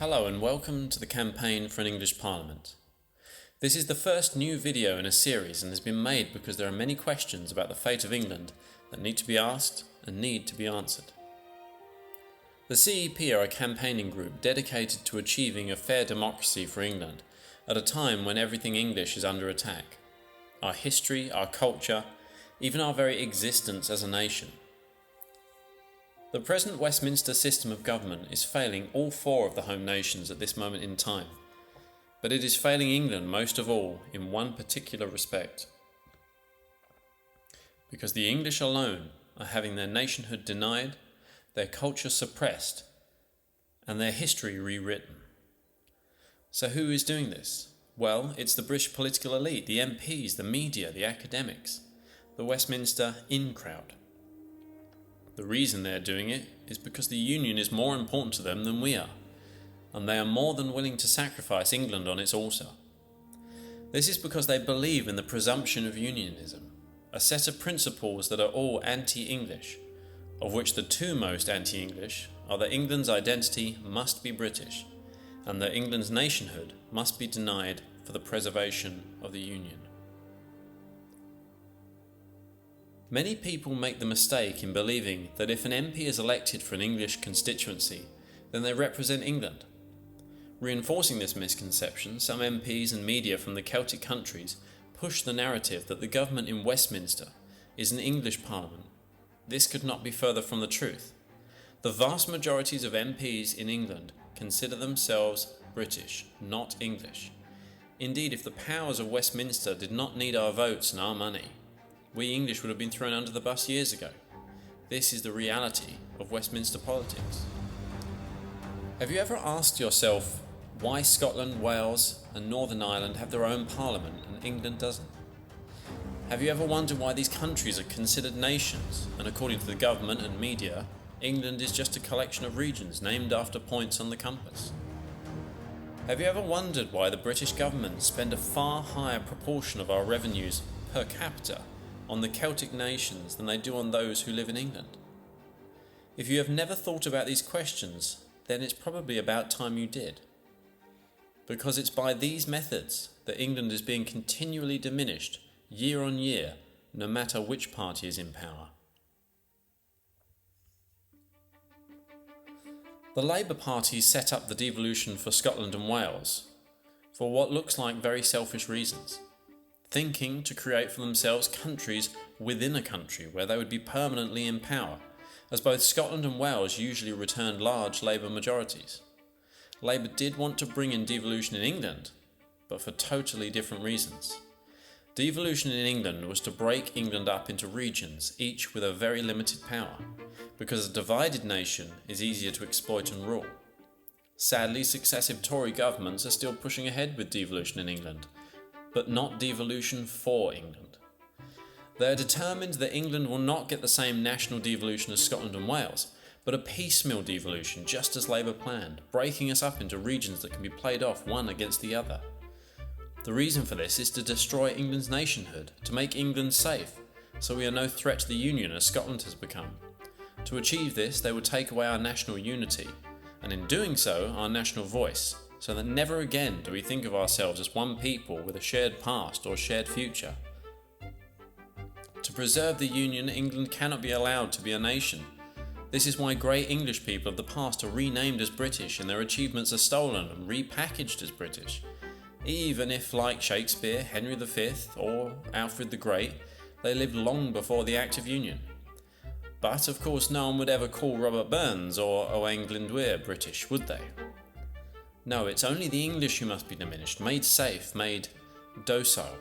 Hello and welcome to the campaign for an English Parliament. This is the first new video in a series and has been made because there are many questions about the fate of England that need to be asked and need to be answered. The CEP are a campaigning group dedicated to achieving a fair democracy for England at a time when everything English is under attack. Our history, our culture, even our very existence as a nation. The present Westminster system of government is failing all four of the home nations at this moment in time, but it is failing England most of all in one particular respect. Because the English alone are having their nationhood denied, their culture suppressed, and their history rewritten. So who is doing this? Well, it's the British political elite, the MPs, the media, the academics, the Westminster in crowd. The reason they are doing it is because the Union is more important to them than we are, and they are more than willing to sacrifice England on its altar. This is because they believe in the presumption of unionism, a set of principles that are all anti-English, of which the two most anti-English are that England's identity must be British, and that England's nationhood must be denied for the preservation of the Union. Many people make the mistake in believing that if an MP is elected for an English constituency, then they represent England. Reinforcing this misconception, some MPs and media from the Celtic countries push the narrative that the government in Westminster is an English parliament. This could not be further from the truth. The vast majorities of MPs in England consider themselves British, not English. Indeed, if the powers of Westminster did not need our votes and our money, we English would have been thrown under the bus years ago. This is the reality of Westminster politics. Have you ever asked yourself why Scotland, Wales and Northern Ireland have their own parliament and England doesn't? Have you ever wondered why these countries are considered nations and according to the government and media, England is just a collection of regions named after points on the compass? Have you ever wondered why the British government spend a far higher proportion of our revenues per capita on the Celtic nations than they do on those who live in England? If you have never thought about these questions, then it's probably about time you did. Because it's by these methods that England is being continually diminished year on year, no matter which party is in power. The Labour Party set up the devolution for Scotland and Wales for what looks like very selfish reasons, thinking to create for themselves countries within a country where they would be permanently in power, as both Scotland and Wales usually returned large Labour majorities. Labour did want to bring in devolution in England, but for totally different reasons. Devolution in England was to break England up into regions, each with a very limited power, because a divided nation is easier to exploit and rule. Sadly, successive Tory governments are still pushing ahead with devolution in England, but not devolution for England. They are determined that England will not get the same national devolution as Scotland and Wales, but a piecemeal devolution just as Labour planned, breaking us up into regions that can be played off one against the other. The reason for this is to destroy England's nationhood, to make England safe, so we are no threat to the Union as Scotland has become. To achieve this, they would take away our national unity, and in doing so, our national voice, so that never again do we think of ourselves as one people with a shared past or shared future. To preserve the Union, England cannot be allowed to be a nation. This is why great English people of the past are renamed as British and their achievements are stolen and repackaged as British, even if, like Shakespeare, Henry V or Alfred the Great, they lived long before the Act of Union. But of course no one would ever call Robert Burns or Owain Glyndwr British, would they? No, it's only the English who must be diminished, made safe, made docile.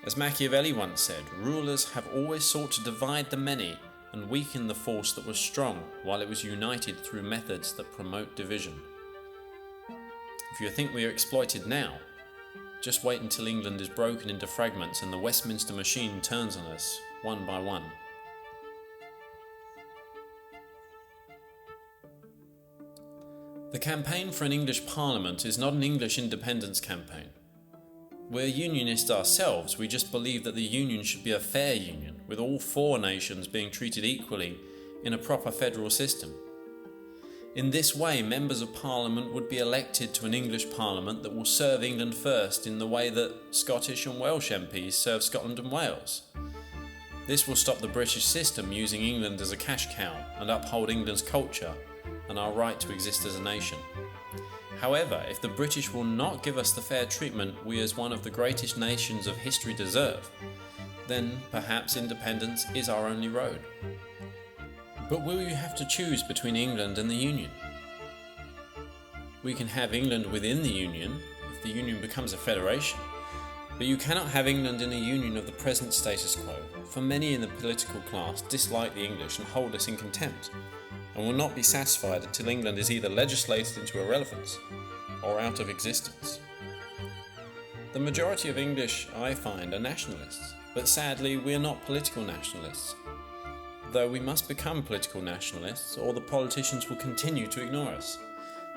As Machiavelli once said, rulers have always sought to divide the many and weaken the force that was strong while it was united through methods that promote division. If you think we are exploited now, just wait until England is broken into fragments and the Westminster machine turns on us one by one. The campaign for an English Parliament is not an English independence campaign. We're unionists ourselves, we just believe that the union should be a fair union, with all four nations being treated equally in a proper federal system. In this way, members of Parliament would be elected to an English Parliament that will serve England first in the way that Scottish and Welsh MPs serve Scotland and Wales. This will stop the British system using England as a cash cow and uphold England's culture and our right to exist as a nation. However, if the British will not give us the fair treatment we as one of the greatest nations of history deserve, then perhaps independence is our only road. But will you have to choose between England and the Union? We can have England within the Union if the Union becomes a federation, but you cannot have England in a union of the present status quo, for many in the political class dislike the English and hold us in contempt, and will not be satisfied until England is either legislated into irrelevance or out of existence. The majority of English, I find, are nationalists, but sadly we are not political nationalists. Though we must become political nationalists, or the politicians will continue to ignore us.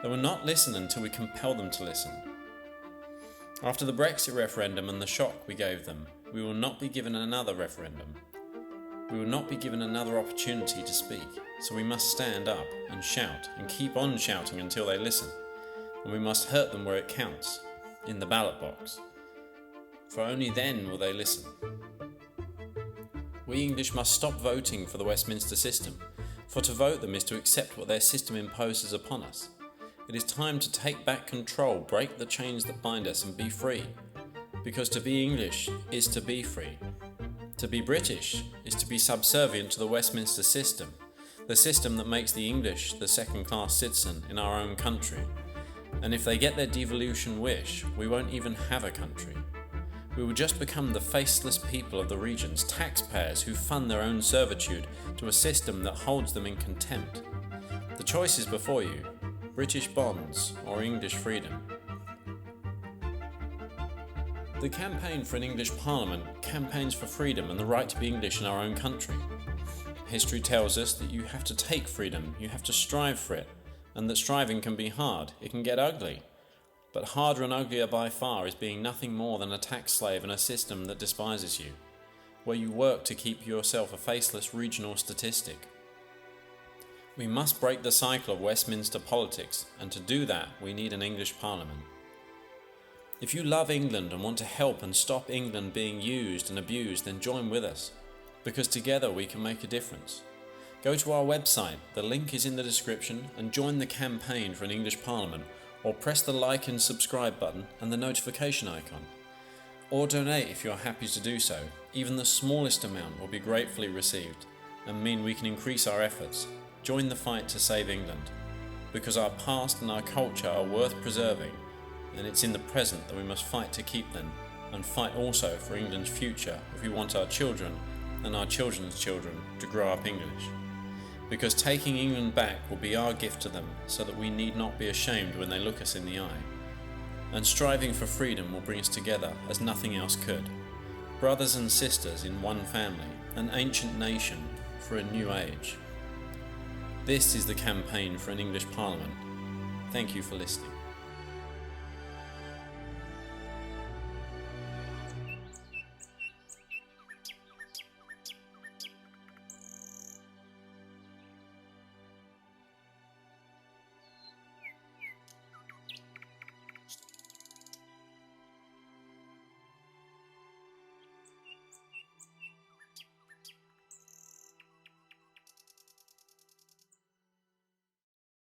They will not listen until we compel them to listen. After the Brexit referendum and the shock we gave them, we will not be given another referendum. We will not be given another opportunity to speak, so we must stand up and shout and keep on shouting until they listen. And we must hurt them where it counts, in the ballot box. For only then will they listen. We English must stop voting for the Westminster system, for to vote them is to accept what their system imposes upon us. It is time to take back control, break the chains that bind us and be free. Because to be English is to be free. To be British is to be subservient to the Westminster system, the system that makes the English the second-class citizen in our own country. And if they get their devolution wish, we won't even have a country. We will just become the faceless people of the regions, taxpayers who fund their own servitude to a system that holds them in contempt. The choice is before you, British bonds or English freedom. The campaign for an English Parliament campaigns for freedom and the right to be English in our own country. History tells us that you have to take freedom, you have to strive for it, and that striving can be hard, it can get ugly. But harder and uglier by far is being nothing more than a tax slave in a system that despises you, where you work to keep yourself a faceless regional statistic. We must break the cycle of Westminster politics, and to do that we need an English Parliament. If you love England and want to help and stop England being used and abused, then join with us, because together we can make a difference. Go to our website, the link is in the description, and join the campaign for an English Parliament, or press the like and subscribe button and the notification icon. Or donate if you are happy to do so. Even the smallest amount will be gratefully received and mean we can increase our efforts. Join the fight to save England, because our past and our culture are worth preserving, and it's in the present that we must fight to keep them, and fight also for England's future if we want our children and our children's children to grow up English. Because taking England back will be our gift to them, so that we need not be ashamed when they look us in the eye. And striving for freedom will bring us together as nothing else could. Brothers and sisters in one family, an ancient nation for a new age. This is the campaign for an English Parliament. Thank you for listening.